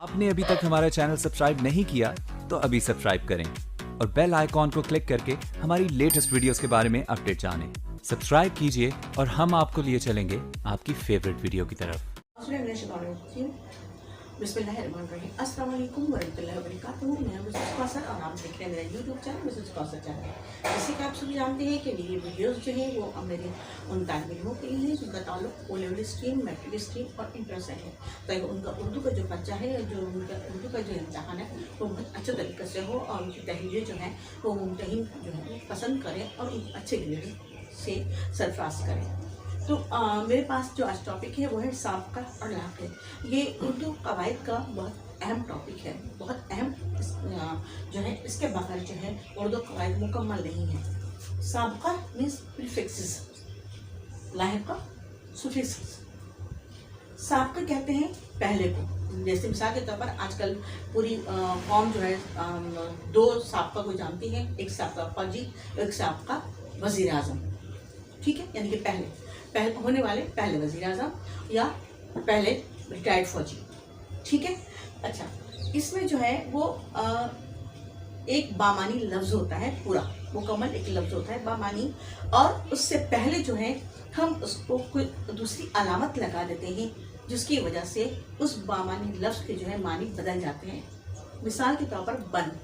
आपने अभी तक हमारा चैनल सब्सक्राइब नहीं किया तो अभी सब्सक्राइब करें और बेल आइकॉन को क्लिक करके हमारी लेटेस्ट वीडियोस के बारे में अपडेट जानें। सब्सक्राइब कीजिए और हम आपको लिए चलेंगे आपकी फेवरेट वीडियो की तरफ। बिस्मिल्लाहिर्रहमानिर्रहीम, अस्सलाम वालेकुम वरहमतुल्लाहि वबरकातुहू। मैं मिसेस कौसर और आप देख रहे हैं मेरा YouTube channel Mrs Kausar channel. जैसे कि आप सभी जानते हैं कि मेरी वीडियोस जो है वो मेरे उन तालिब इल्मों के लिए हैं जिनका ताल्लुक O level stream, matric stream और इंटर से है, ताकि उनका उर्दू का जो बच्चा है, जो उनका उर्दू का जो इम्तहान है वो बहुत अच्छे तरीके से हो और उनकी तहरीरें जो हैं वो मुमतहिन जो है वो पसंद करें और उनको अच्छे ग्रेड से सरफराज करें। तो मेरे पास जो आज टॉपिक है वो है साबका और लाक है। ये उर्दू कवायद का बहुत अहम टॉपिक है, बहुत अहम जो है। इसके बगैर जो है उर्दू कवायद मुकम्मल नहीं है। साबका मीन्स प्रीफिक्सेस, लाहिका सुफिक्सेस। साबका कहते हैं पहले को। जैसे मिसाल के तौर पर आजकल पूरी कौम जो है दो साबका को जानती है, एक साबका फौजी, एक साबका वजीर आज़म। ठीक है, यानी कि पहले होने वाले पहले वज़ीर आज़म या पहले रिटायर्ड फौजी। ठीक है, अच्छा, इसमें जो है वो एक बामानी लफ्ज़ होता है, पूरा मुकम्मल एक लफ्ज़ होता है बामानी, और उससे पहले जो है हम उसको कोई दूसरी अलामत लगा देते हैं जिसकी वजह से उस बामानी लफ्ज़ के जो है मानी बदल जाते हैं। मिसाल के तौर पर बन।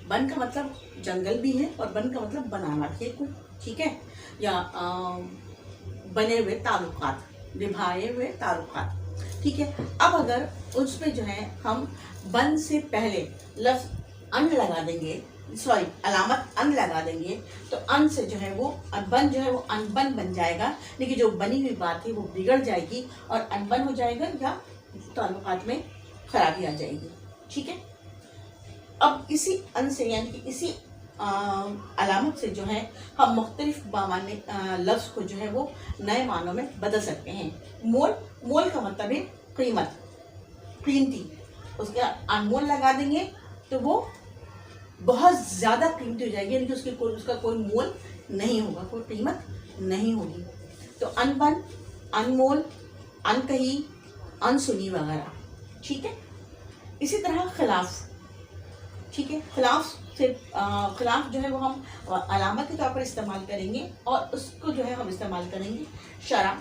बन का मतलब जंगल भी है और बन का मतलब बनाना भी है कोई। ठीक है, या बने हुए ताल्लुकात, निभाए हुए ताल्लुकात। ठीक है, अब अगर उसमें जो है हम बन से पहले लफ्ज़ अन लगा देंगे, सॉरी अलामत अन लगा देंगे, तो अन से जो है वो बन जो है वो अनबन बन जाएगा, लेकिन जो बनी हुई बात है वो बिगड़ जाएगी और अनबन हो जाएगा या ताल्लुकात में खराबी आ जाएगी। ठीक है, अब इसी अन से यानी कि इसी अलामत से जो है हम मुख्तलिफ बामानी लफ्ज़ को जो है वो नए मानों में बदल सकते हैं। मोल का मतलब है कीमत, कीमती। उसका अनमोल लगा देंगे तो वो बहुत ज़्यादा कीमती हो जाएगी, यानी कि उसका कोई मोल नहीं होगा, कोई कीमत नहीं होगी। तो अनबन, अनमोल, अनकही, अनसुनी वगैरह। ठीक है, इसी तरह खिलाफ। ठीक है, खिलाफ जो है वो हम अलामत के तौर पर इस्तेमाल करेंगे और उसको जो है हम इस्तेमाल करेंगे शरा।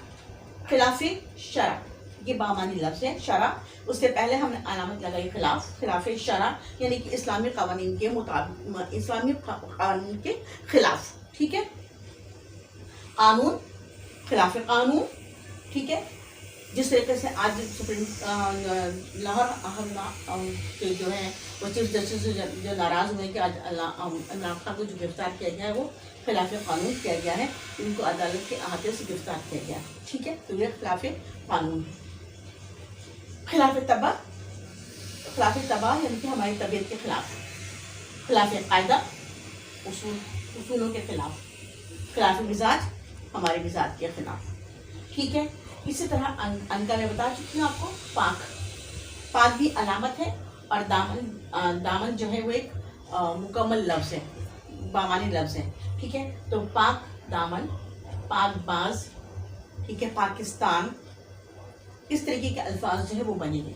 खिलाफ शरा ये बामानी लफ्ज़ है, शरा। उससे पहले हमने अलामत लगाई खिलाफ शरा, यानी कि इस्लामी क़वानीन के मुताबिक, इस्लामी क़वानीन के खिलाफ। ठीक है, कानून, खिलाफ कानून। ठीक है, जिस तरीके से आज सुप्रीम लाहौर के जो है वो चीफ जस्टिस जो नाराज़ हुए कि आज इमरान खान को जो गिरफ्तार किया गया है वो खिलाफ कानून किया गया है, उनको अदालत के अहाते से गिरफ्तार किया गया। ठीक है, तो ये खिलाफ कानून है। खिलाफ तबाह यानी कि हमारी तबीयत के खिलाफ। खिलाफ कायदा, उसूलों के खिलाफ। खिलाफ मिजाज, हमारे मिजाज के खिलाफ। ठीक है, इसी तरह अन का मैं बता चुकी हूँ आपको। पाक भी अलामत है और दामन जो है वो एक मुकम्मल लफ्ज़ है, बामानी लफ्ज़ है। ठीक है, तो पाक दामन, पाक बाज, ठीक है, पाकिस्तान, इस तरीके के अल्फाज जो है वो बनेंगे।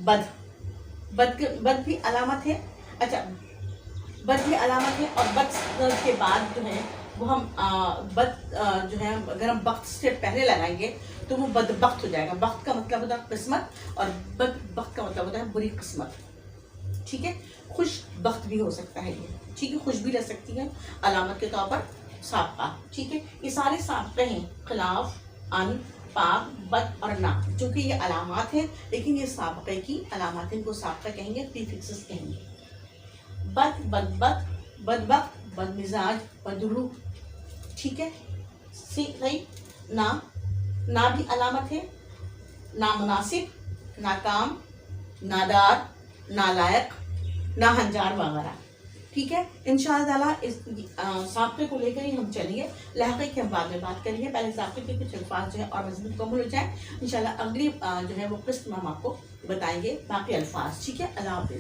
बद भी अलामत है। अच्छा, बद भी अलामत है और बद के बाद जो है वो हम जो है अगर हम वक्त से पहले लगाएंगे तो वो बदबख्त हो जाएगा। वक्त का मतलब होता है किस्मत और बदबख्त का मतलब होता है बुरी किस्मत। ठीक है, खुश बख्त भी हो सकता है ये। ठीक है, खुश भी रह सकती है अलामत के तौर पर साबका। ठीक है, ये सारे साबके हैं, खिलाफ, अन, पाक, बद और ना, जो कि ये अलामत हैं, लेकिन ये साबके की अलामत हैं, इनको साबका कहेंगे, प्रीफिक्सेस कहेंगे। बदबख्त, बदमिजाज, बदरूह। ठीक है, सही। ना भी अलामत है, नामुनासिब, नाकाम, नादार, नालायक, नाहंजार वगैरह। ठीक है, इंशाअल्लाह इस साबके को लेकर ही हम चलेंगे। लहक़े की हम बाद में बात करेंगे, पहले साबके के कुछ अल्फाज जो है और मज़ीद मुकम्मल हो जाए। इंशाअल्लाह अगली जो है वो किस्त में हम आपको बताएंगे बाकी अल्फाज। ठीक है, अल्लाह हाफ़िज़।